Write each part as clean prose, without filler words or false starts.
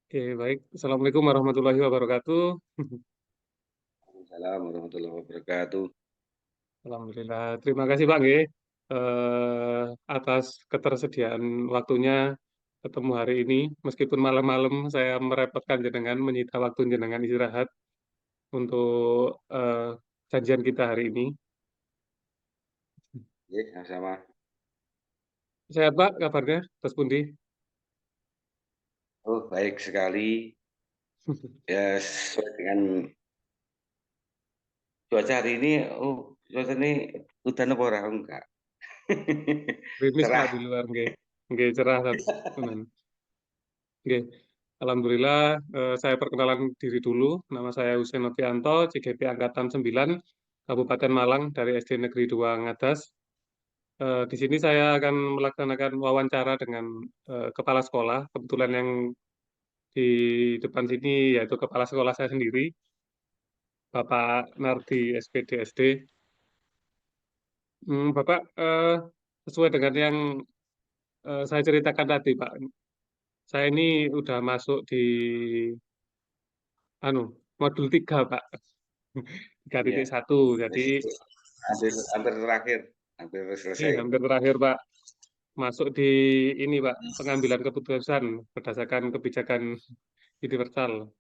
Oke, baik. Assalamualaikum warahmatullahi wabarakatuh. Waalaikumsalam warahmatullahi wabarakatuh. Alhamdulillah. Terima kasih Pak nggih, atas ketersediaan waktunya ketemu hari ini. Meskipun malam-malam saya merepotkan jenengan, menyita waktu jenengan istirahat untuk, janjian kita hari ini. Nggih, sama-sama. Sehat Pak kabarnya? Tos pundi? Oh, baik sekali. Ya, sesuai dengan cuaca hari ini, cuaca ini hujan apa ora? Enggak. Gerimis Pak Cerah. di luar nggih. Nggih, cerah tenan. Nggih. Alhamdulillah, saya perkenalan diri dulu. Nama saya Husein Novianto, CGP Angkatan 9, Kabupaten Malang dari SD Negeri 2 Ngadas. Di sini saya akan melaksanakan wawancara dengan, kepala sekolah. Kebetulan yang di depan sini yaitu kepala sekolah saya sendiri, Bapak Nardi SPD SD. Bapak, sesuai dengan yang, saya ceritakan tadi Pak, saya ini udah masuk di anu, modul 3 Pak, Iya, 3.1. wis Jadi hampir hampir terakhir, hampir selesai. hampir terakhir Pak, masuk di ini Pak, pengambilan keputusan berdasarkan kebijakan universal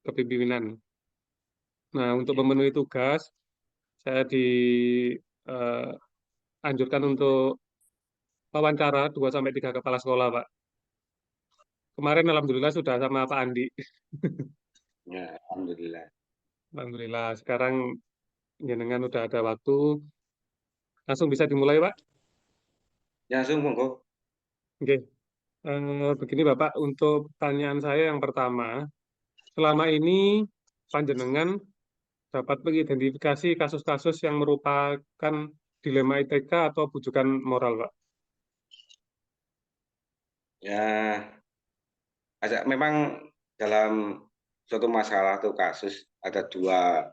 kepemimpinan. Nah, untuk Iya. memenuhi tugas, saya dianjurkan untuk wawancara 2 sampai 3 kepala sekolah, Pak. Kemarin alhamdulillah sudah sama Pak Andi. Ya, alhamdulillah. Alhamdulillah sekarang jenengan udah ada waktu, langsung bisa dimulai, Pak? Ya, langsung monggo. Oke, begini Bapak, untuk pertanyaan saya yang pertama, selama ini panjenengan dapat mengidentifikasi kasus-kasus yang merupakan dilema ITK atau bujukan moral, Pak? Ya, memang dalam suatu masalah atau kasus ada dua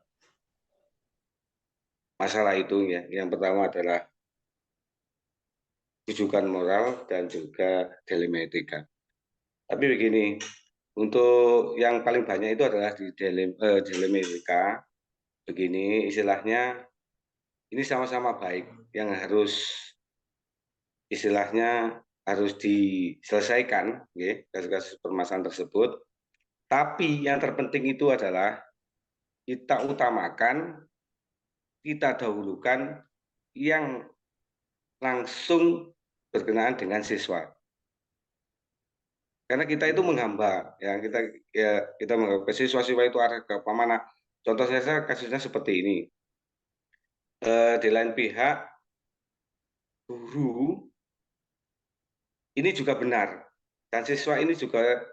masalah itu ya. Yang pertama adalah rujukan moral dan juga dilema etika. Tapi begini, untuk yang paling banyak itu adalah di dilema etika. Begini istilahnya, ini sama-sama baik yang harus istilahnya harus diselesaikan, nggih, kasus-kasus permasalahan tersebut. Tapi yang terpenting itu adalah kita utamakan, kita dahulukan yang langsung berkenaan dengan siswa. Karena kita itu menghamba, ya kita menghamba siswa-siswa itu arah ke mana. Contoh saya kasusnya seperti ini. Di lain pihak, guru ini juga benar dan siswa ini juga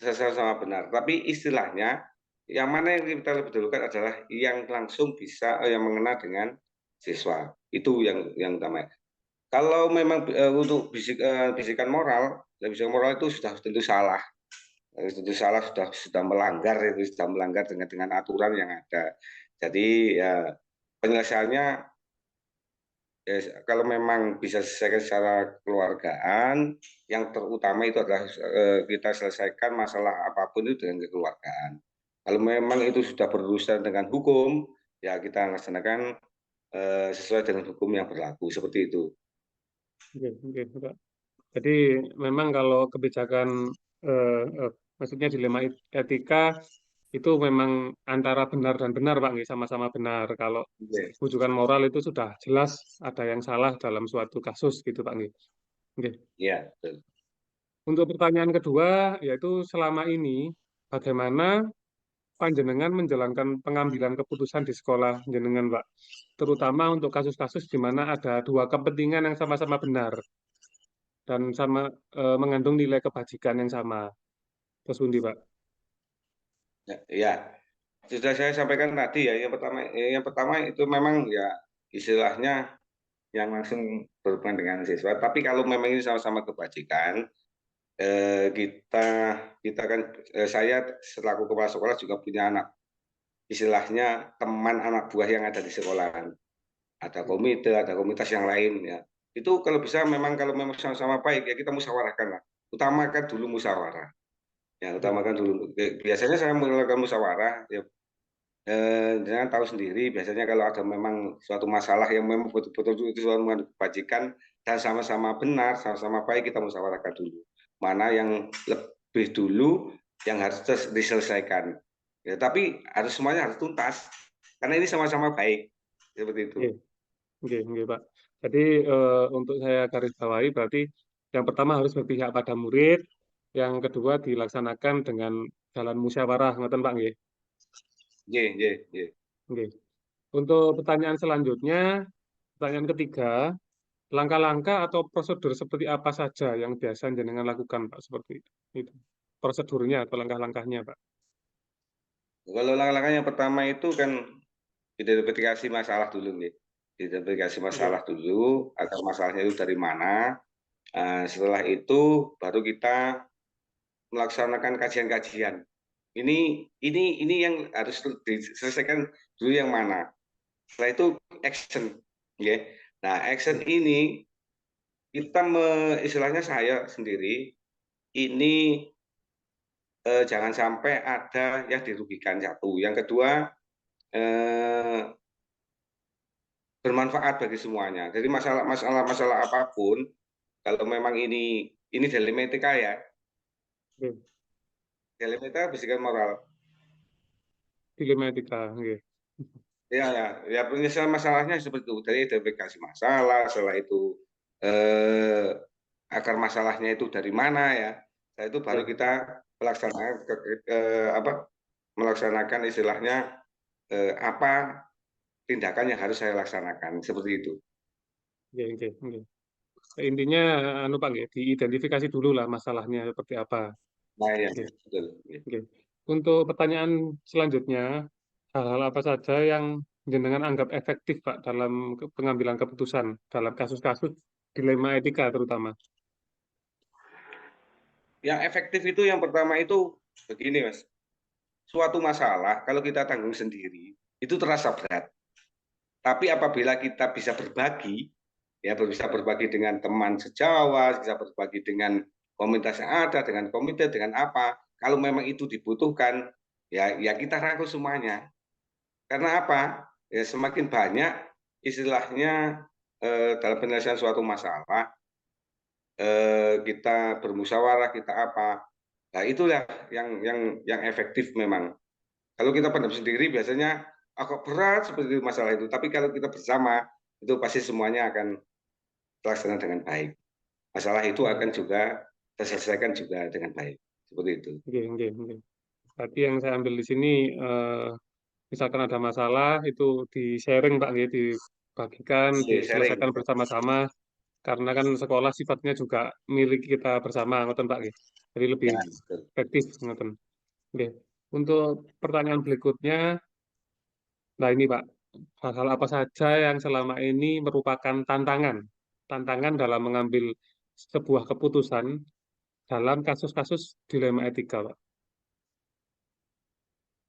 sama benar. Tapi istilahnya yang mana yang kita lebih dahulukan adalah yang langsung bisa yang mengena dengan siswa. Itu yang utama. Kalau memang untuk bisikan moral, ya bisikan moral itu sudah tentu salah. Tentu salah sudah melanggar itu sudah melanggar dengan aturan yang ada. Jadi ya penyelesaiannya kalau memang bisa diselesaikan secara kekeluargaan, yang terutama itu adalah kita selesaikan masalah apapun itu dengan kekeluargaan. Kalau memang itu sudah berurusan dengan hukum, ya kita laksanakan sesuai dengan hukum yang berlaku seperti itu. Oke oke, Pak. Jadi memang kalau kebijakan, maksudnya dilema etika itu memang antara benar dan benar, Pak, nggih, sama-sama benar. Kalau Oke. rujukan moral itu sudah jelas ada yang salah dalam suatu kasus gitu, Pak, nggih. Nggih. Iya, betul. Untuk pertanyaan kedua, yaitu selama ini bagaimana panjenengan menjalankan pengambilan keputusan di sekolah jenengan, Pak? Terutama untuk kasus-kasus di mana ada 2 kepentingan yang sama-sama benar dan sama, mengandung nilai kebajikan yang sama. Terus pundi, Pak? Ya, iya. Sudah saya sampaikan tadi ya, yang pertama itu memang ya istilahnya yang langsung berhubungan dengan siswa. Tapi kalau memang ini sama-sama kebajikan, kita kita kan saya selaku kepala sekolah juga punya anak, istilahnya teman anak buah yang ada di sekolahan. Ada komite, ada komunitas yang lain ya. Itu kalau bisa memang kalau memang sama-sama baik ya kita musyawarahkan lah. Utamakan dulu musyawarah. yang utamakan dulu. Biasanya saya melakukan musyawarah, ya, jangan tahu sendiri, biasanya kalau ada memang suatu masalah yang memang betul-betul itu suatu kebajikan dan sama-sama benar, sama-sama baik, kita musyawarahkan dulu. Mana yang lebih dulu yang harus diselesaikan. Ya, tapi semuanya harus tuntas, karena ini sama-sama baik, seperti itu. Oke, Pak. Jadi untuk saya garis bawahi berarti yang pertama harus berpihak pada murid, yang kedua dilaksanakan dengan jalan musyawarah, ngoten Pak nggih. Nggih. Nggih. Untuk pertanyaan selanjutnya, pertanyaan ketiga, langkah-langkah atau prosedur seperti apa saja yang biasa jenengan lakukan, Pak, seperti itu? Prosedurnya atau langkah-langkahnya, Pak? Kalau langkah-langkah yang pertama itu kan identifikasi masalah dulu, nih. Identifikasi masalah dulu, agar masalahnya itu dari mana. Setelah itu baru kita melaksanakan kajian-kajian. Ini yang harus diselesaikan dulu yang mana. Setelah itu action, ya. Nah, action ini kita istilahnya saya sendiri ini jangan sampai ada yang dirugikan, satu. Yang kedua, bermanfaat bagi semuanya. Jadi masalah apapun, kalau memang ini dialektika ya, dialektika bisikan moral. Dilematika, nggih. Ya penyelesaian masalahnya seperti itu. Dari identifikasi masalah, setelah itu akar masalahnya itu dari mana ya. Setelah itu baru kita melaksanakan istilahnya apa tindakan yang harus saya laksanakan, seperti itu. Oke. Intinya anu Pak nggih, diidentifikasi dulu lah masalahnya seperti apa. Nah, ya, Oke. betul. Oke. Untuk pertanyaan selanjutnya, hal-hal apa saja yang jenengan anggap efektif Pak dalam pengambilan keputusan dalam kasus-kasus dilema etika terutama? Yang efektif itu yang pertama itu begini, Mas. Suatu masalah kalau kita tanggung sendiri itu terasa berat. Tapi apabila kita bisa berbagi, ya bisa berbagi dengan teman sejawat, bisa berbagi dengan komunitas yang ada, dengan komite, dengan apa, kalau memang itu dibutuhkan, ya kita rangkul semuanya. Karena apa? Ya semakin banyak istilahnya dalam penyelesaian suatu masalah, kita bermusyawarah, kita apa. Nah, itulah yang efektif memang. Kalau kita pendam sendiri biasanya agak berat seperti masalah itu, tapi kalau kita bersama itu pasti semuanya akan terlaksana dengan baik. Masalah itu akan juga terselesaikan juga dengan baik. Seperti itu. Oke. Berarti yang saya ambil di sini misalkan ada masalah itu di-sharing Pak nggih, dibagikan, Sharing. diselesaikan bersama-sama karena kan sekolah sifatnya juga milik kita bersama ngoten Pak nggih. Jadi lebih Ya, betul. efektif ngoten. Oke. Untuk pertanyaan berikutnya, nah ini Pak, hal-hal apa saja yang selama ini merupakan tantangan dalam mengambil sebuah keputusan dalam kasus-kasus dilema etika, Pak?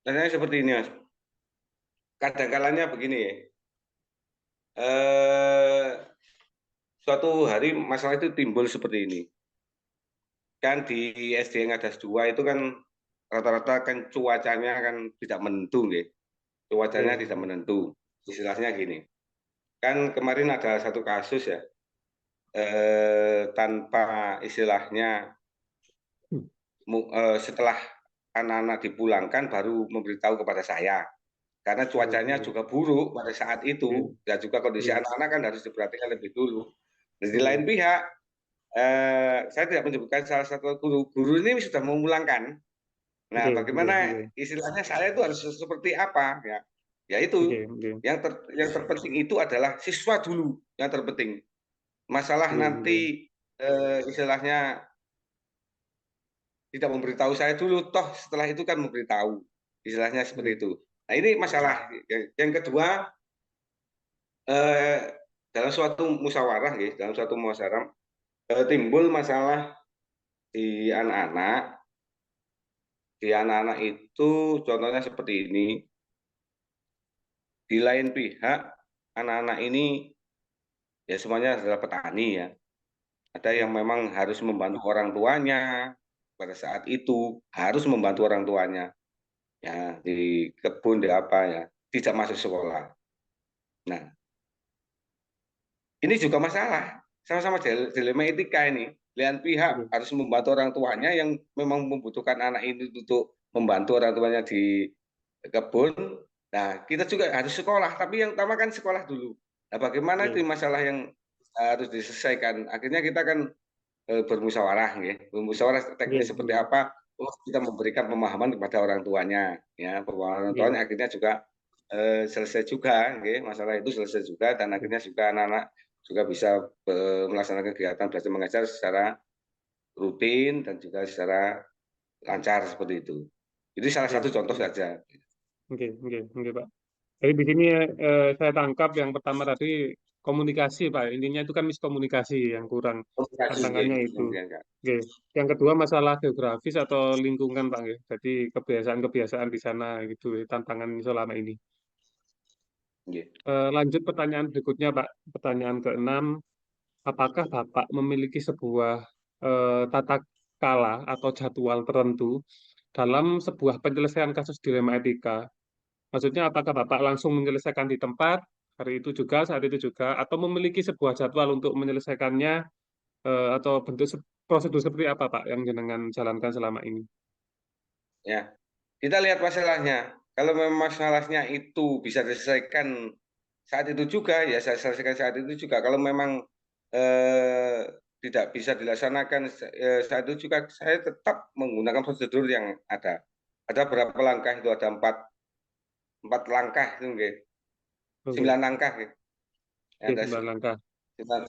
Rasanya seperti ini, Mas. Kadang-kalanya begini ya. Suatu hari masalah itu timbul seperti ini. Kan di SD Ngadas 2 itu kan rata-rata kan cuacanya kan tidak menentu, ya. Cuacanya tidak menentu. Istilahnya gini. Kan kemarin ada satu kasus ya, tanpa istilahnya setelah anak-anak dipulangkan baru memberitahu kepada saya. Karena cuacanya juga buruk pada saat itu, dan juga kondisi anak-anak kan harus diperhatikan lebih dulu. Dan di lain pihak, saya tidak menyebutkan salah satu guru ini sudah memulangkan. Nah, bagaimana istilahnya saya itu harus seperti apa ya? Ya itu yang terpenting itu adalah siswa dulu yang terpenting. Masalah nanti istilahnya tidak memberitahu saya dulu, toh setelah itu kan memberitahu, istilahnya seperti itu. Nah ini masalah. Yang kedua, dalam suatu musyawarah, timbul masalah di anak-anak. Di anak-anak itu contohnya seperti ini. Di lain pihak, anak-anak ini ya semuanya adalah petani ya. Ada yang memang harus membantu orang tuanya, pada saat itu harus membantu orang tuanya, ya di kebun, di apa ya, tidak masuk sekolah. Nah, ini juga masalah, sama-sama dilema etika ini. Lain pihak Oke, harus membantu orang tuanya yang memang membutuhkan anak ini untuk membantu orang tuanya di kebun. Nah, kita juga harus sekolah, tapi yang utama kan sekolah dulu. Nah, bagaimana itu oke, masalah yang harus diselesaikan? Akhirnya kita kan bermusyawarah, ya. Bermusyawarah oke, teknis seperti oke, apa? Oh, kita memberikan pemahaman kepada orang tuanya, ya. Pemahaman orang oke, tuanya akhirnya juga selesai juga, ya. Masalah itu selesai juga dan oke, akhirnya juga anak-anak juga bisa melaksanakan kegiatan belajar mengajar secara rutin dan juga secara lancar seperti itu. Itu salah oke, satu contoh oke, saja. oke, oke, oke, Pak. Jadi di sini saya tangkap yang pertama tadi komunikasi, Pak. Intinya itu kan miskomunikasi yang kurang. Komunikasi, Tantangannya itu. kemudian Kak. Oke. Yang kedua masalah geografis atau lingkungan, Pak. Ya. Jadi kebiasaan-kebiasaan di sana gitu, tantangan selama ini. Nggih. Lanjut pertanyaan berikutnya, Pak. Pertanyaan keenam, apakah Bapak memiliki sebuah tata kala atau jadwal tertentu dalam sebuah penyelesaian kasus dilema etika? Maksudnya apakah Bapak langsung menyelesaikan di tempat hari itu juga, saat itu juga, atau memiliki sebuah jadwal untuk menyelesaikannya atau bentuk prosedur seperti apa Pak yang jenengan jalankan selama ini? Ya, kita lihat masalahnya. Kalau memang masalahnya itu bisa diselesaikan saat itu juga, ya saya selesaikan saat itu juga. Kalau memang tidak bisa dilaksanakan saat itu juga, saya tetap menggunakan prosedur yang ada. Ada berapa langkah itu? Ada empat langkah itu, nggih. Oke, 9 langkah, nggih. oke, Ada 9 langkah.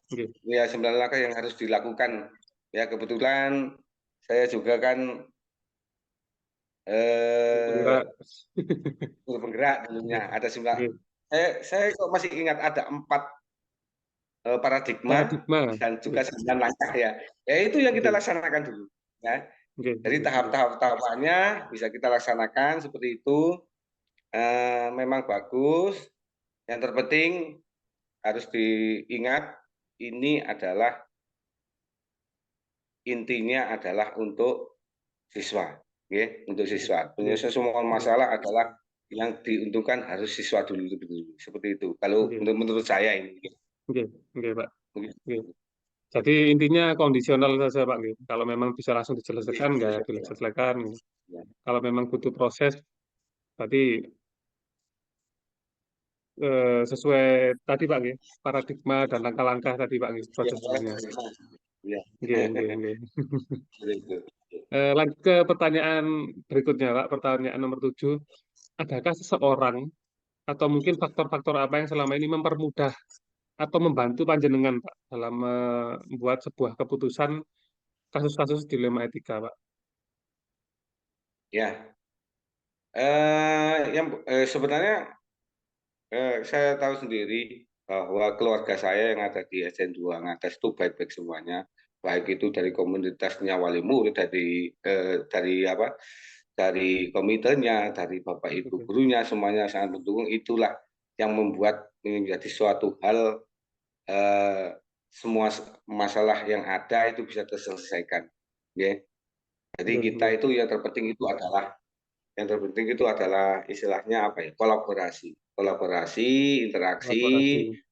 Oke, 9 langkah yang harus dilakukan. Ya kebetulan saya juga kan penggerak. guru penggerak Oke, dulunya. Ada 9. oke. Saya kok masih ingat ada 4 paradigma Paradigma. dan juga Oke, 9 langkah ya. Ya itu yang kita oke, laksanakan dulu. Ya. oke, Jadi oke, oke. tahap-tahapannya bisa kita laksanakan seperti itu. Memang bagus. Yang terpenting harus diingat ini adalah intinya adalah untuk siswa, ya, untuk Oke, siswa. oke, Penyelesaian semua oke, masalah adalah yang diuntungkan harus siswa dulu, seperti itu. Kalau oke, menurut saya ini, oke, oke, Pak. Oke. begitu. Jadi intinya kondisional saja Pak. Gitu. Kalau memang bisa langsung Iya, diselesaikan, nggak diselesaikan. Gitu. ya, Kalau memang butuh proses, berarti sesuai tadi Pak, gitu. Paradigma dan langkah-langkah tadi Pak, gitu, ya, prosedurnya. ya, Oke, oke, oke. seperti itu. Lanjut ke pertanyaan berikutnya Pak, pertanyaan nomor 7. Adakah seseorang atau mungkin faktor-faktor apa yang selama ini mempermudah atau membantu panjenengan Pak dalam membuat sebuah keputusan kasus-kasus dilema etika Pak? Ya, sebenarnya saya tahu sendiri bahwa keluarga saya yang ada di SN2 Ngadas itu baik-baik semuanya, baik itu dari komunitasnya wali murid, dari apa, dari komitenya, dari bapak ibu Oke, gurunya, semuanya sangat mendukung. Itulah yang membuat ini menjadi suatu hal, semua masalah yang ada itu bisa terselesaikan, ya. Jadi oke, kita oke. itu yang terpenting itu adalah istilahnya apa ya, kolaborasi. Kolaborasi, interaksi Kolaborasi.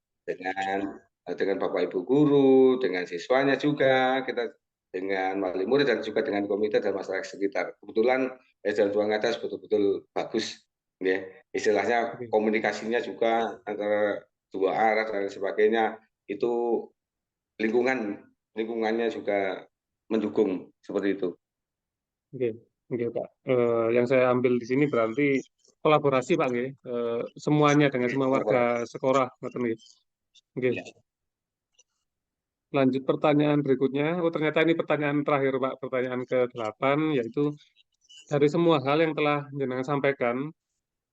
dengan Bapak Ibu guru, dengan siswanya juga, kita dengan wali murid dan juga dengan komite dan masyarakat sekitar. Kebetulan SDN 2 Ngadas betul-betul bagus, ya. Istilahnya Oke, komunikasinya juga antara dua arah dan lain sebagainya, itu lingkungannya juga mendukung, seperti itu. oke, oke Pak. Yang saya ambil di sini berarti kolaborasi Pak, nggih. Semuanya dengan semua warga Kolaborasi. sekolah, ngoten nggih. Oke. Ya. Lanjut pertanyaan berikutnya. Oh, ternyata ini pertanyaan terakhir, Pak. Pertanyaan ke-8, yaitu dari semua hal yang telah jenengan sampaikan,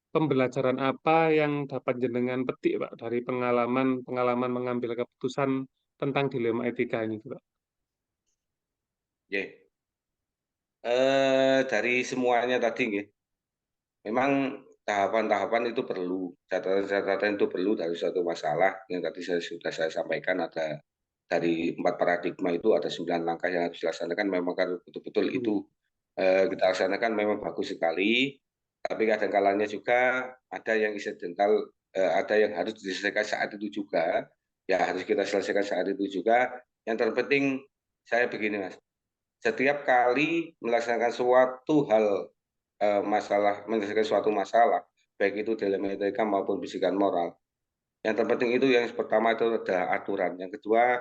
pembelajaran apa yang dapat jenengan petik, Pak, dari pengalaman mengambil keputusan tentang dilema etika ini, Pak? Ya. Dari semuanya tadi nggih, memang tahapan-tahapan itu perlu, catatan-catatan itu perlu dari suatu masalah yang tadi sudah saya sampaikan, ada dari 4 paradigma itu ada 9 langkah yang harus dilaksanakan, memang kalau betul-betul itu kita laksanakan memang bagus sekali. Tapi kadang kalanya juga ada yang insidental, ada yang harus diselesaikan saat itu juga, ya harus kita selesaikan saat itu juga. Yang terpenting saya begini Mas, setiap kali melaksanakan suatu hal, menyelesaikan suatu masalah, baik itu dilema etika maupun bisikan moral, yang terpenting itu yang pertama itu adalah aturan, yang kedua,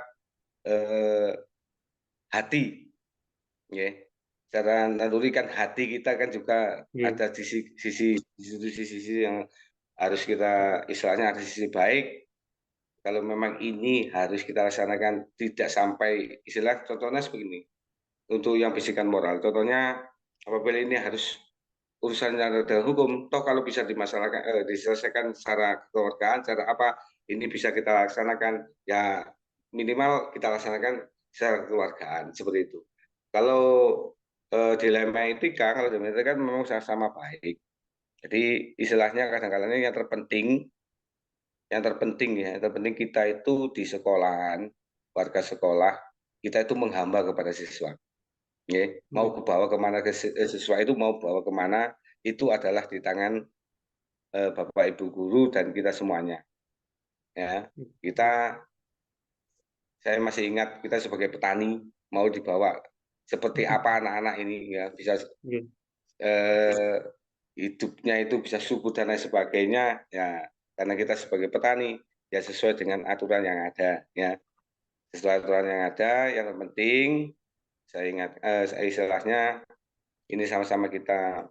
hati, nggih. Secara naluri kan hati kita kan juga Nggih, ada sisi yang harus kita istilahnya ada sisi baik, kalau memang ini harus kita laksanakan tidak sampai istilah contohnya begini, untuk yang bisikan moral, contohnya apabila ini harus urusannya dalam hukum, toh kalau bisa diselesaikan secara kekeluargaan, secara apa, ini bisa kita laksanakan, ya minimal kita laksanakan secara kekeluargaan, seperti itu. Kalau, dilema etika kan memang sama-sama baik. Jadi istilahnya kadang-kadang yang terpenting kita itu di sekolahan, warga sekolah, kita itu menghamba kepada siswa, nggih. Mau nggih, kebawa kemana siswa itu mau bawa kemana, itu adalah di tangan, Bapak Ibu guru dan kita semuanya, ya. nggih, Saya masih ingat kita sebagai petani mau dibawa seperti apa anak-anak ini ya, bisa, nggih, eee, hidupnya itu bisa subur dan lain sebagainya, ya karena kita sebagai petani, ya sesuai dengan aturan yang ada, ya. Sesuai aturan yang ada, yang penting saya ingat istilahnya ini sama-sama kita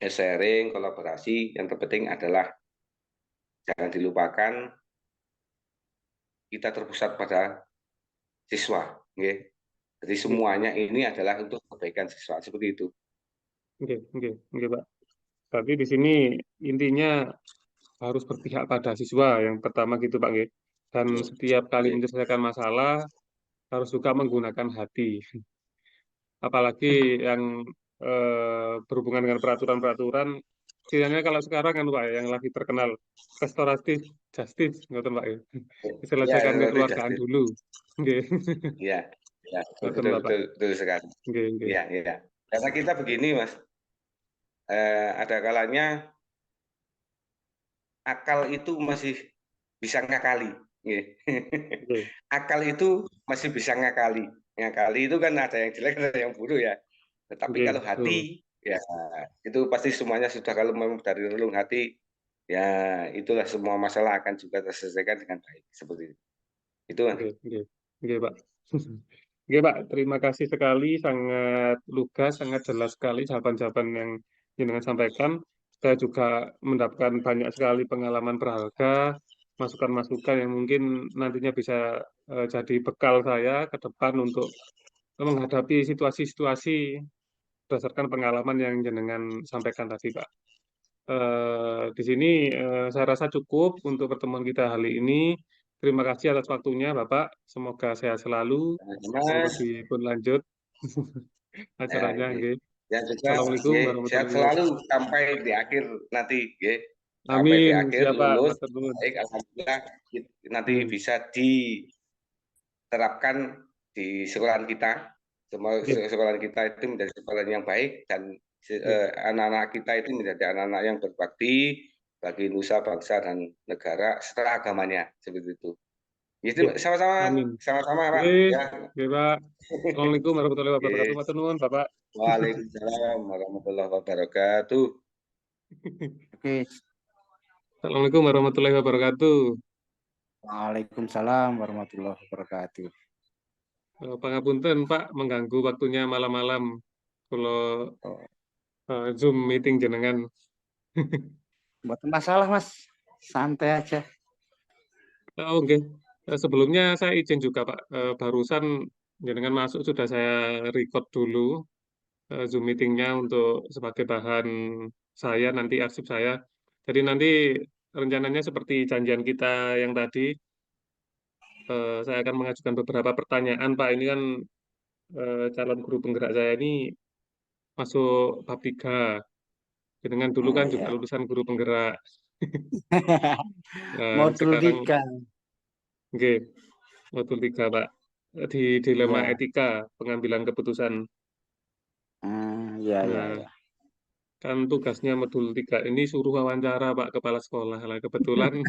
sharing, kolaborasi, yang terpenting adalah jangan dilupakan kita terpusat pada siswa, nggih. Jadi nggih, semuanya ini adalah untuk kebaikan siswa, seperti itu. nggih, nggih, nggih, Pak. Berarti di sini intinya harus berpihak pada siswa yang pertama gitu, Pak, nggih. Dan setiap kali Nggih. menyelesaikan masalah harus juga menggunakan hati. Apalagi yang berhubungan dengan peraturan-peraturan, istilahnya kalau sekarang kan Pak, yang lagi terkenal restoratif justice, ngoten Pak ya. Iya, Diselesaikan relatif kekeluargaan justice. dulu. Nggih. Iya, iya, betul Ngoten betul Bapak. betul betul sekali. Nggih, nggih. Iya iya. Karena kita begini Mas, ada kalanya akal itu masih bisa ngakali, nggih. Nggih, Akal itu masih bisa ngakali. Ngakali itu kan ada yang jelek, ada yang buruk ya. Tetapi nggih, kalau betul. hati, ya itu pasti semuanya sudah kalau memang dari relung hati, ya itulah semua masalah akan juga terselesaikan dengan baik, seperti itu. Itu Mas. Nggih, nggih. Nggih, Pak. Nggih, Pak, terima kasih sekali, sangat lugas, sangat jelas sekali jawaban-jawaban yang jenengan sampaikan. Saya juga mendapatkan banyak sekali pengalaman berharga, masukan-masukan yang mungkin nantinya bisa jadi bekal saya ke depan untuk menghadapi situasi-situasi berdasarkan pengalaman yang jenengan sampaikan tadi, Pak. Di sini saya rasa cukup untuk pertemuan kita hari ini. Terima kasih atas waktunya, Bapak. Semoga sehat selalu. Monggo Mas, dipun lanjut ya, acaranya nggih. nggih. Dan juga Assalamualaikum nggih, sehat warahmatullahi selalu wabarakatuh. sampai di akhir nanti nggih. Sampai di Amin. akhir Siap, Pak. lulus, Matur nuwun. baik alhamdulillah nanti Hmm. bisa diterapkan di sekolahan kita. Semua Nggih, sekolahan kita itu menjadi sekolahan yang baik dan nggih. anak-anak kita itu menjadi anak-anak yang berbakti bagi nusa, bangsa, dan negara serta agamanya, seperti itu. Itu Nggih. sama-sama Amin. sama-sama, Pak, Nggih. ya. Nggih, Pak. Assalamualaikum warahmatullahi wabarakatuh. Oke. Matur nuwun, Bapak. Waalaikumsalam warahmatullahi wabarakatuh. Oke, Assalamualaikum warahmatullahi wabarakatuh. Waalaikumsalam warahmatullahi wabarakatuh. Pangapunten, Pak, mengganggu waktunya malam-malam. Kalau Oh, Zoom meeting jenengan. buat masalah Mas, santai aja. Oh, oke. Sebelumnya saya izin juga, Pak. Barusan jenengan masuk sudah saya record dulu Zoom meeting-nya untuk sebagai bahan saya nanti arsip saya. Jadi nanti rencananya seperti janjian kita yang tadi, saya akan mengajukan beberapa pertanyaan, Pak. Ini kan calon guru penggerak saya ini masuk bab 3. Jenengan dulu Oh kan juga ya, lulusan guru penggerak. mau Sekarang, telurikan. oke. modul 3, Pak. Di dilema Iya. etika pengambilan keputusan. Iya, iya, Nah, iya. kan tugasnya modul 3 ini suruh wawancara Pak kepala sekolah. Lah kebetulan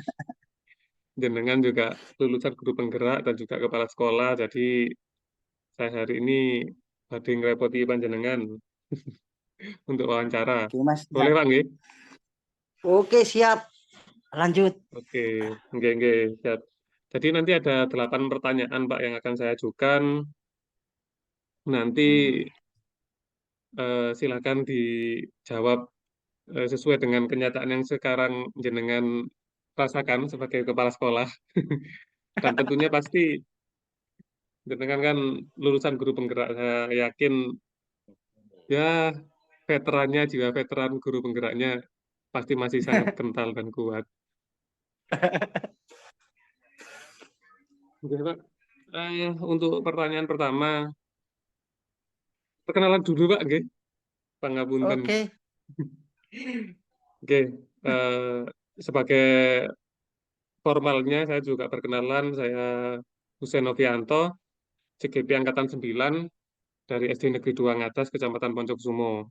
jenengan juga lulusan guru penggerak dan juga kepala sekolah, jadi saya hari ini badhe ngrepoti panjenengan untuk wawancara. Oke, Mas. Ya. Boleh Pak nggih? Oke, siap. Lanjut. Oke, nggih, siap. Jadi nanti ada 8 pertanyaan Pak yang akan saya ajukan. Nanti Hmm. silakan dijawab sesuai dengan kenyataan yang sekarang jenengan rasakan sebagai kepala sekolah. Dan tentunya pasti jenengan kan lulusan guru penggerak, saya yakin ya veterannya, jiwa veteran guru penggeraknya pasti masih sangat kental dan kuat. Oke, Pak. Untuk pertanyaan pertama, perkenalan dulu, Pak, nggih. Pangapunten. Oke. Oke, sebagai formalnya saya juga perkenalan, saya Husein Novianto, CGP Angkatan 9 dari SD Negeri 2 Ngadas, Kecamatan Poncokusumo.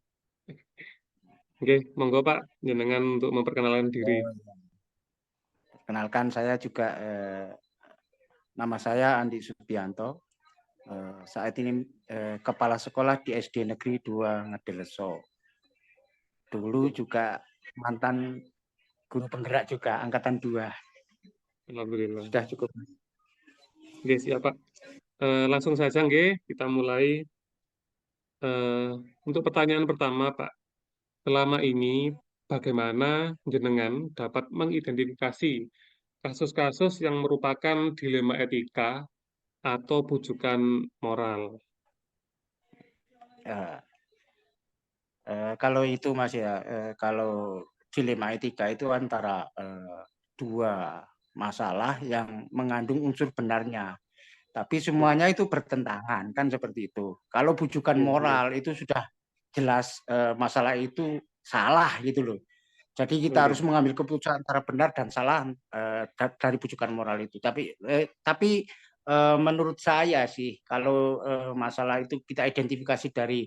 Oke, monggo Pak, jenengan untuk memperkenalkan diri. Oh, iya. Perkenalkan, saya juga nama saya Andi Subianto. Saat ini kepala sekolah di SD Negeri 2 Ngedeleso. Dulu juga mantan guru penggerak juga angkatan 2. Alhamdulillah. Sudah cukup. Oke, siap Pak. Langsung saja nggih, kita mulai. Untuk pertanyaan pertama Pak, selama ini bagaimana jenengan dapat mengidentifikasi kasus-kasus yang merupakan dilema etika atau bujukan moral? Kalau itu Mas ya, kalau dilema etika itu antara dua masalah yang mengandung unsur benarnya. Tapi semuanya itu bertentangan, kan seperti itu. Kalau bujukan Iya, iya. moral itu sudah jelas masalah itu salah gitu loh. Jadi kita harus Oke. mengambil keputusan antara benar dan salah dari bujukan moral itu. Tapi menurut saya sih kalau masalah itu kita identifikasi dari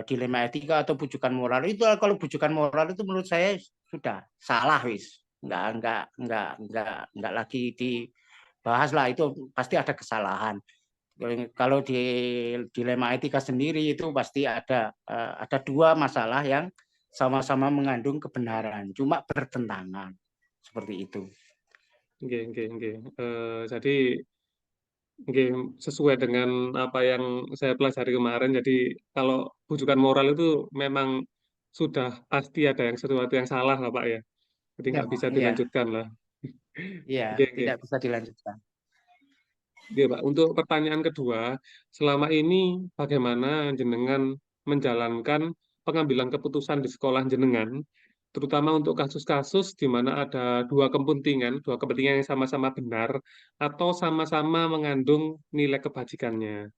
dilema etika atau bujukan moral itu, kalau bujukan moral itu menurut saya sudah salah wis. Enggak lagi dibahas lah, itu pasti ada kesalahan. Kalau di dilema etika sendiri itu pasti ada dua masalah yang sama-sama mengandung kebenaran, cuma bertentangan seperti itu. Oke. Jadi sesuai dengan apa yang saya pelajari kemarin. Jadi kalau bujukan moral itu memang sudah pasti ada yang sesuatu yang salah lah Pak ya. Jadi Ya, nggak bisa iya, dilanjutkan lah. iya, Oke. tidak bisa dilanjutkan. Oke, Pak. Untuk pertanyaan kedua, selama ini bagaimana jenengan menjalankan pengambilan keputusan di sekolah jenengan, terutama untuk kasus-kasus di mana ada dua kepentingan yang sama-sama benar atau sama-sama mengandung nilai kebajikannya.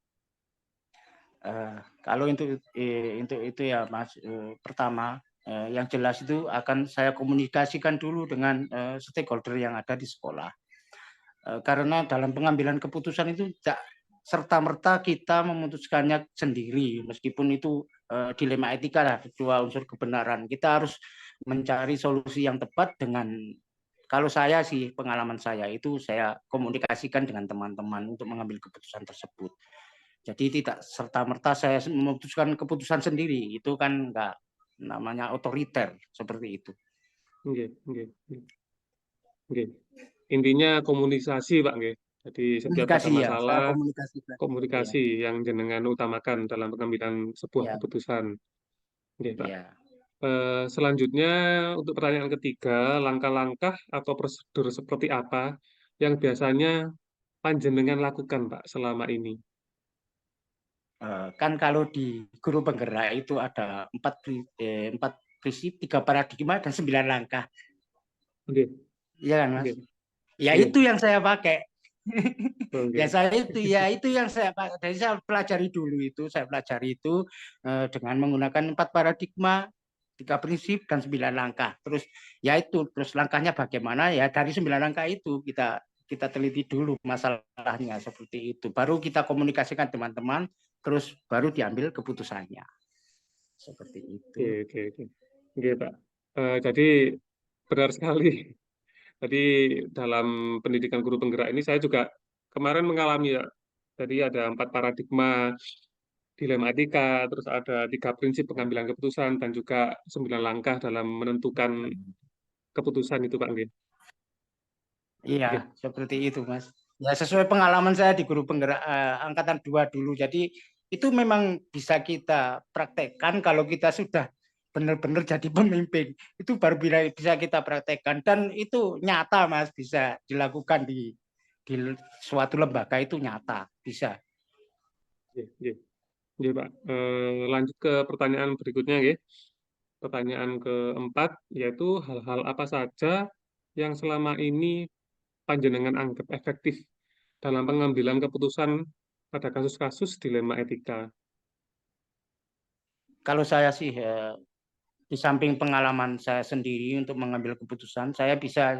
Kalau untuk itu ya Mas, pertama yang jelas itu akan saya komunikasikan dulu dengan stakeholder yang ada di sekolah. Karena dalam pengambilan keputusan itu tidak serta-merta kita memutuskannya sendiri, meskipun itu dilema etika lah, dua unsur kebenaran. Kita harus mencari solusi yang tepat dengan, kalau saya sih, pengalaman saya itu saya komunikasikan dengan teman-teman untuk mengambil keputusan tersebut. Jadi tidak serta-merta saya memutuskan keputusan sendiri, itu kan enggak, namanya otoriter seperti itu. Oke. Intinya komunikasi, Pak, nggih. Jadi setiap ada Komunikasi ya, saya masalah, komunikasikan. Ya, komunikasi yang jenengan utamakan dalam pengambilan sebuah ya, keputusan. Oke, Pak. ya. Selanjutnya untuk pertanyaan ketiga, langkah-langkah atau prosedur seperti apa yang biasanya panjenengan lakukan, Pak, selama ini? Kan kalau di guru penggerak itu ada 4 prinsip, 3 paradigma dan 9 langkah. Oke. Iya kan, Mas? Oke. Ya Iya. itu yang saya pakai. Oke. Ya saya itu yang saya pakai. Jadi saya pelajari dulu itu, dengan menggunakan 4 paradigma, 3 prinsip dan 9 langkah. Terus langkahnya bagaimana ya, dari 9 langkah itu kita kita teliti dulu masalahnya seperti itu. Baru kita komunikasikan teman-teman, terus baru diambil keputusannya. Seperti itu. Oke. Oke, Pak. Jadi benar sekali. Jadi dalam pendidikan guru penggerak ini saya juga kemarin mengalami ya. Jadi ada 4 paradigma dilema etika, terus ada 3 prinsip pengambilan keputusan dan juga 9 langkah dalam menentukan keputusan itu, Pak nggih. Iya, Nggih. seperti itu, Mas. Ya sesuai pengalaman saya di guru penggerak angkatan 2 dulu. Jadi itu memang bisa kita praktekkan kalau kita sudah benar-benar jadi pemimpin. Itu baru bisa kita praktekkan dan itu nyata, Mas, bisa dilakukan di suatu lembaga itu nyata, bisa. Nggih, Pak. Lanjut ke pertanyaan berikutnya nggih. Pertanyaan keempat, yaitu hal-hal apa saja yang selama ini panjenengan anggap efektif dalam pengambilan keputusan pada kasus-kasus dilema etika? Kalau saya sih di samping pengalaman saya sendiri untuk mengambil keputusan, saya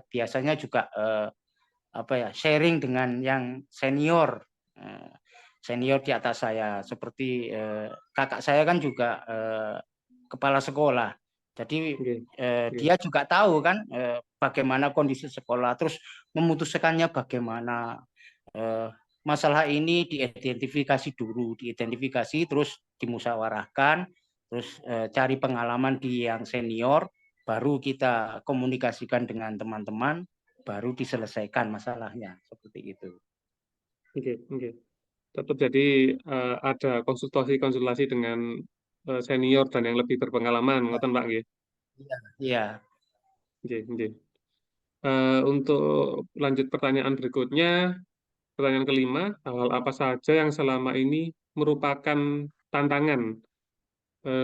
biasanya juga sharing dengan yang senior di atas saya, seperti kakak saya kan juga kepala sekolah, jadi dia juga tahu kan bagaimana kondisi sekolah, terus memutuskannya bagaimana. Masalah ini diidentifikasi dulu, terus dimusyawarahkan, terus cari pengalaman di yang senior, baru kita komunikasikan dengan teman-teman, baru diselesaikan masalahnya, seperti itu. Oke. Tetap jadi ada konsultasi dengan senior dan yang lebih berpengalaman, ngoten Pak nggih. Iya. Nggih. Untuk lanjut pertanyaan berikutnya, pertanyaan kelima, hal-hal apa saja yang selama ini merupakan tantangan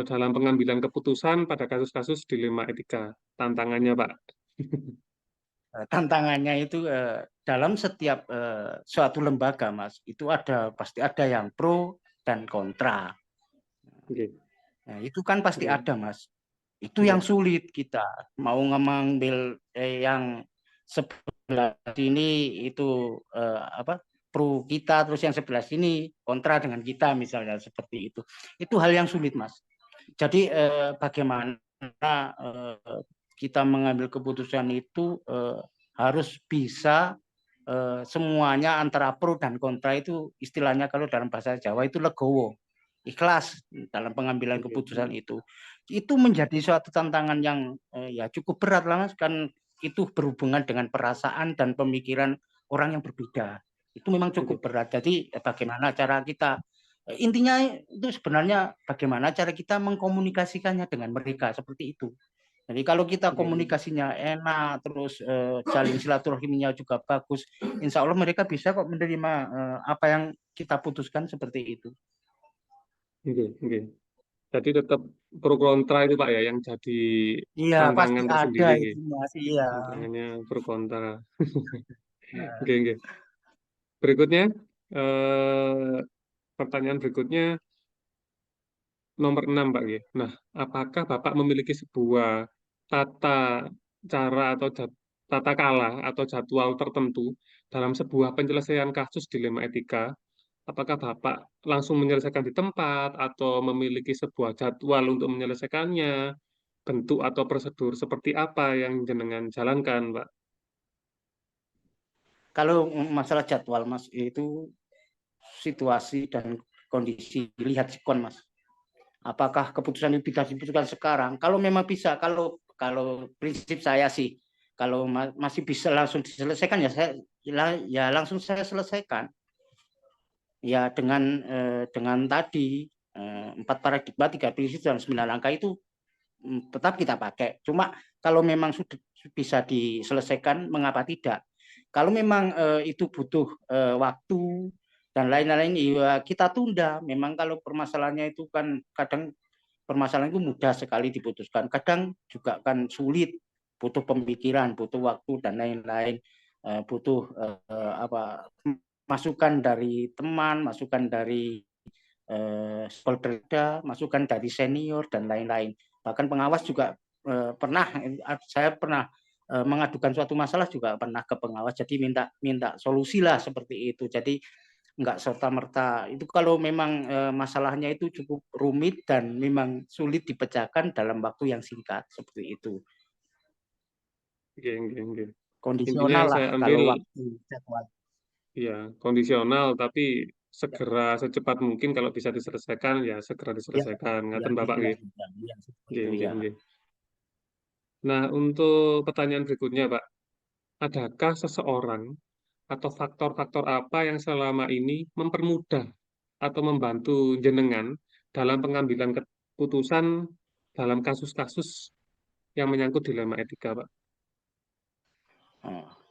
dalam pengambilan keputusan pada kasus-kasus dilema etika? Tantangannya, Pak. Tantangannya itu dalam setiap suatu lembaga, Mas, itu pasti ada yang pro dan kontra. Nah, itu kan pasti ada, Mas. Itu yang sulit kita mau mengambil yang sebelah sini itu pro kita, terus yang sebelah sini kontra dengan kita, misalnya seperti itu. Itu hal yang sulit, Mas. Jadi bagaimana kita mengambil keputusan itu harus bisa semuanya antara pro dan kontra itu, istilahnya kalau dalam bahasa Jawa itu legowo, ikhlas dalam pengambilan keputusan itu menjadi suatu tantangan yang ya cukup berat lah, Mas, kan itu berhubungan dengan perasaan dan pemikiran orang yang berbeda. Itu memang cukup berat. Jadi bagaimana cara kita, intinya itu sebenarnya bagaimana cara kita mengkomunikasikannya dengan mereka, seperti itu. Jadi kalau kita komunikasinya enak, terus jalin silaturahminya juga bagus, insya Allah mereka bisa kok menerima apa yang kita putuskan, seperti itu. Oke. Jadi tetap pro kontra itu Pak ya, yang jadi pasti tantangan tersendiri. Ada itu, Mas. Iya. Tantangannya pro kontra. Oke. Berikutnya, pertanyaan berikutnya nomor 6 Pak. Nah, apakah Bapak memiliki sebuah tata cara atau tata kala atau jadwal tertentu dalam sebuah penyelesaian kasus dilema etika? Apakah Bapak langsung menyelesaikan di tempat atau memiliki sebuah jadwal untuk menyelesaikannya? Bentuk atau prosedur seperti apa yang jenengan jalankan, Pak? Kalau masalah jadwal, Mas, itu situasi dan kondisi, lihat sikon, Mas. Apakah keputusan itu bisa diputuskan sekarang? Kalau memang bisa, kalau prinsip saya sih, kalau masih bisa langsung diselesaikan ya langsung saya selesaikan. Ya dengan tadi 4 paradigma, 3 prinsip dan 9 langkah itu tetap kita pakai. Cuma kalau memang sudah bisa diselesaikan, mengapa tidak? Kalau memang itu butuh waktu dan lain-lain, ya kita tunda. Memang kalau permasalahannya itu kan kadang permasalahan itu mudah sekali diputuskan, kadang juga kan sulit, butuh pemikiran, butuh waktu dan lain-lain, butuh masukan dari teman, masukan dari stakeholder, masukan dari senior dan lain-lain. Bahkan pengawas juga saya pernah mengadukan suatu masalah juga pernah ke pengawas, jadi minta solusi lah seperti itu. Jadi nggak serta-merta itu kalau memang masalahnya itu cukup rumit dan memang sulit dipecahkan dalam waktu yang singkat seperti itu. Nggih, nggih, nggih. Intinya Kondisional yang lah saya ambil, kalau waktu jadwal. ya kondisional, tapi segera secepat mungkin kalau bisa diselesaikan, ya segera Ya, diselesaikan. ya Ngaten Bapak nggih. diselesaikan. Ya, seperti Nggih, itu nggih, ya. nggih. Nah, untuk pertanyaan berikutnya, Pak. Adakah seseorang atau faktor-faktor apa yang selama ini mempermudah atau membantu jenengan dalam pengambilan keputusan dalam kasus-kasus yang menyangkut dilema etika, Pak?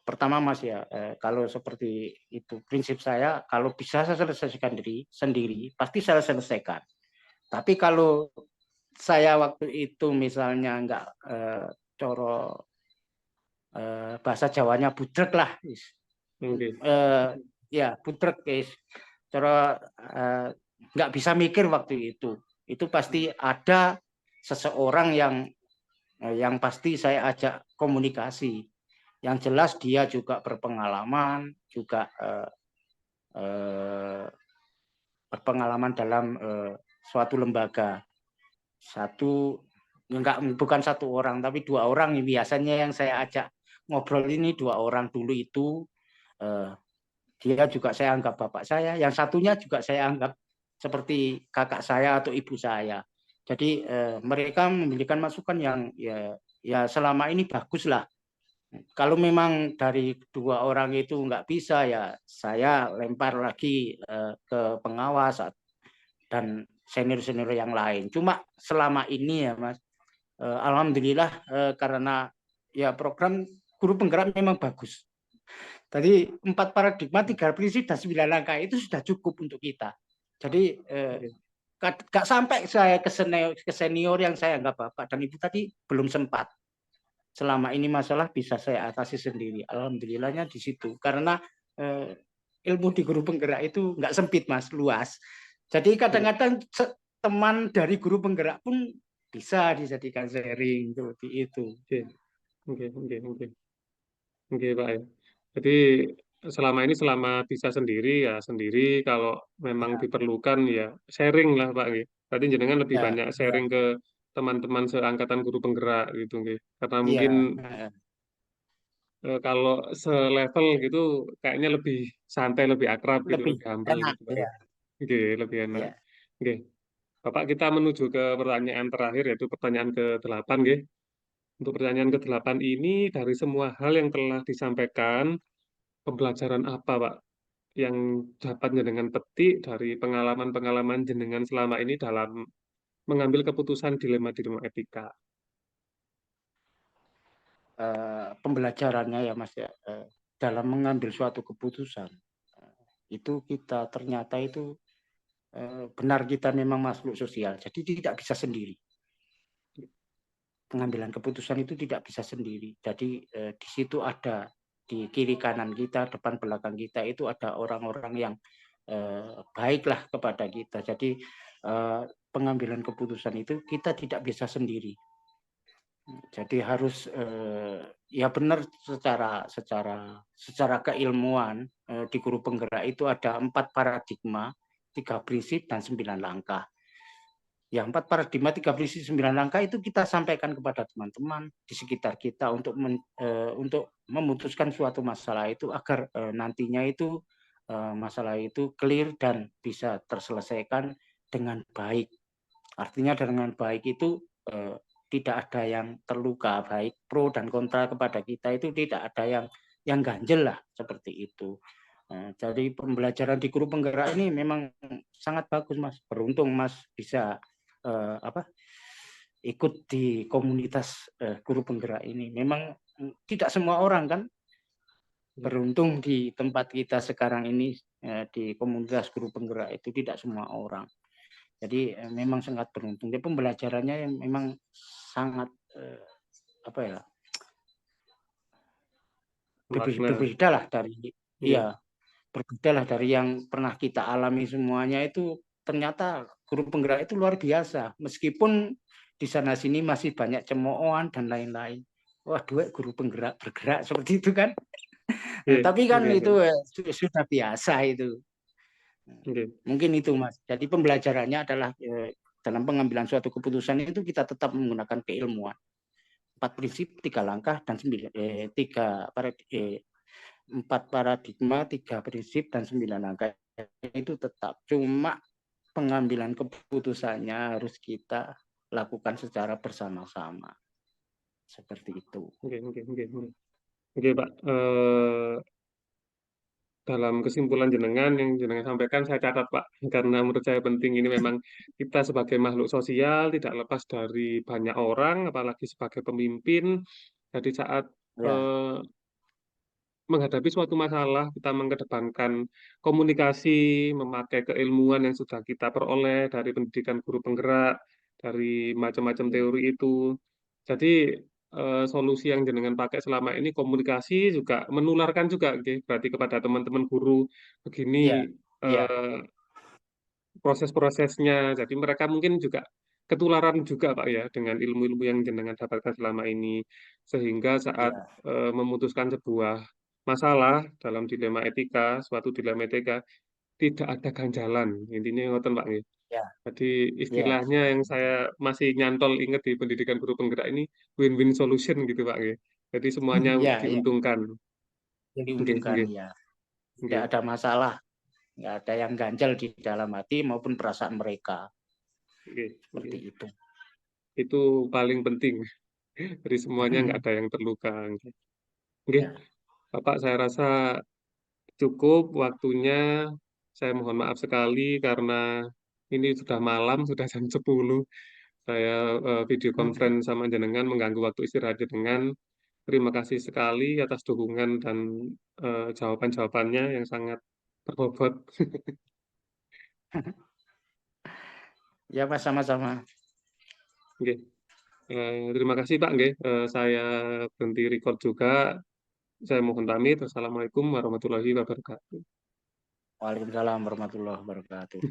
Pertama Mas ya, kalau seperti itu prinsip saya kalau bisa saya selesaikan sendiri pasti saya selesaikan. Tapi kalau saya waktu itu misalnya nggak coro bahasa Jawanya budrek lah, Oke, ya budrek guys, coro nggak bisa mikir waktu itu. Itu pasti ada seseorang yang pasti saya ajak komunikasi. Yang jelas dia juga berpengalaman, juga berpengalaman dalam suatu lembaga. Bukan satu orang, tapi 2 orang biasanya yang saya ajak ngobrol ini 2 orang dulu itu. Dia juga saya anggap bapak saya, yang satunya juga saya anggap seperti kakak saya atau ibu saya. Jadi mereka memberikan masukan yang ya selama ini bagus lah. Kalau memang dari 2 orang itu nggak bisa, ya saya lempar lagi ke pengawas dan senior-senior yang lain. Cuma selama ini ya Mas, alhamdulillah karena ya program guru penggerak memang bagus. Tadi 4 paradigma, 3 prinsip dan 9 langkah itu sudah cukup untuk kita. Jadi gak sampai saya ke senior yang saya anggap bapak dan ibu tadi belum sempat. Selama ini masalah bisa saya atasi sendiri. Alhamdulillahnya di situ. Karena ilmu di guru penggerak itu nggak sempit Mas, luas. Jadi kadang-kadang teman dari guru penggerak pun bisa dijadikan sharing seperti itu. Oke, Pak ya. Jadi selama bisa sendiri ya sendiri, kalau memang diperlukan ya sharing lah Pak nggih. Berarti jenengan lebih Ya, banyak ya, sharing ke teman-teman seangkatan guru penggerak gitu nggih. Karena mungkin ya, kalau selevel gitu kayaknya lebih santai, lebih akrab gitu, lebih lebih humble enak gitu Pak ya. ya. Nggih, lebih enak. Ya. Nggih. Bapak, kita menuju ke pertanyaan terakhir, yaitu pertanyaan ke-8 nggih. Untuk pertanyaan ke-8 ini, dari semua hal yang telah disampaikan, pembelajaran apa Pak yang dapat jenengan petik dari pengalaman-pengalaman jenengan selama ini dalam mengambil keputusan dilema-dilema etika? Pembelajarannya ya Mas ya, dalam mengambil suatu keputusan itu kita ternyata itu benar kita memang makhluk sosial, jadi tidak bisa sendiri. Pengambilan keputusan itu tidak bisa sendiri. Jadi di situ ada di kiri kanan kita, depan belakang kita itu ada orang-orang yang baiklah kepada kita. Jadi pengambilan keputusan itu kita tidak bisa sendiri. Jadi harus ya benar secara keilmuan di guru penggerak itu ada 4 paradigma, 3 prinsip dan 9 langkah. Ya 4 paradigma, 3 prinsip, 9 langkah itu kita sampaikan kepada teman-teman di sekitar kita untuk memutuskan suatu masalah itu agar nantinya itu masalah itu clear dan bisa terselesaikan dengan baik. Artinya dengan baik itu tidak ada yang terluka, baik pro dan kontra kepada kita itu tidak ada yang ganjel lah seperti itu. Jadi pembelajaran di guru penggerak ini memang sangat bagus Mas. Beruntung Mas bisa ikut di komunitas guru penggerak ini. Memang tidak semua orang kan beruntung di tempat kita sekarang ini di komunitas guru penggerak itu tidak semua orang. Jadi memang sangat beruntung. Jadi pembelajarannya memang sangat berbeda lah dari berbeda lah dari yang pernah kita alami semuanya. Itu ternyata guru penggerak itu luar biasa. Meskipun di sana sini masih banyak cemoohan dan lain-lain. wah duet guru penggerak bergerak seperti itu kan. Nggih, Tapi kan nggih, itu sudah biasa itu. nggih. Mungkin itu Mas. Jadi pembelajarannya adalah dalam pengambilan suatu keputusan itu kita tetap menggunakan keilmuan. 4 prinsip, 3 langkah dan 4 paradigma, 3 prinsip dan 9 langkah itu tetap. Cuma pengambilan keputusannya harus kita lakukan secara bersama-sama. Seperti itu. Nggih, nggih, nggih, nggih. Nggih, Pak. Dalam kesimpulan jenengan yang jenengan sampaikan saya catat, Pak, karena menurut saya penting. Ini memang kita sebagai makhluk sosial tidak lepas dari banyak orang, apalagi sebagai pemimpin. Jadi saat Ya, menghadapi suatu masalah, kita mengedepankan komunikasi, memakai keilmuan yang sudah kita peroleh dari pendidikan guru penggerak, dari macam-macam ya, teori itu. Jadi solusi yang jenengan pakai selama ini komunikasi juga menularkan juga, nggih, berarti kepada teman-teman guru ya, begini ya, proses-prosesnya. Jadi mereka mungkin juga ketularan juga, Pak, ya, dengan ilmu-ilmu yang jenengan dapatkan selama ini. Sehingga saat ya, memutuskan sebuah masalah dalam dilema etika, suatu dilema etika, tidak ada ganjalan. Intinya ngoten, Pak, nggih. ya, Jadi ya, istilahnya yang saya masih nyantol ingat di pendidikan guru penggerak ini win-win solution gitu, Pak, nggih. Jadi semuanya ya, ya, diuntungkan. yang Nggih, diuntungkan nggih, ya. Tidak nggih, ada masalah, nggak ada yang ganjal di dalam hati maupun perasaan mereka. nggih, Seperti nggih. itu. Itu paling penting. Jadi semuanya nggak ada yang terluka. Nggih, Ya. Bapak saya rasa cukup waktunya. Saya mohon maaf sekali karena ini sudah malam, sudah jam 10. Saya video conference sama jenengan mengganggu waktu istirahat jenengan. Terima kasih sekali atas dukungan dan jawaban-jawabannya yang sangat berbobot. Ya Mas, sama-sama. Nggih. Terima kasih Pak nggih. Saya berhenti record juga. Saya mohon pamit. Wassalamualaikum warahmatullahi wabarakatuh. Waalaikumsalam warahmatullahi wabarakatuh.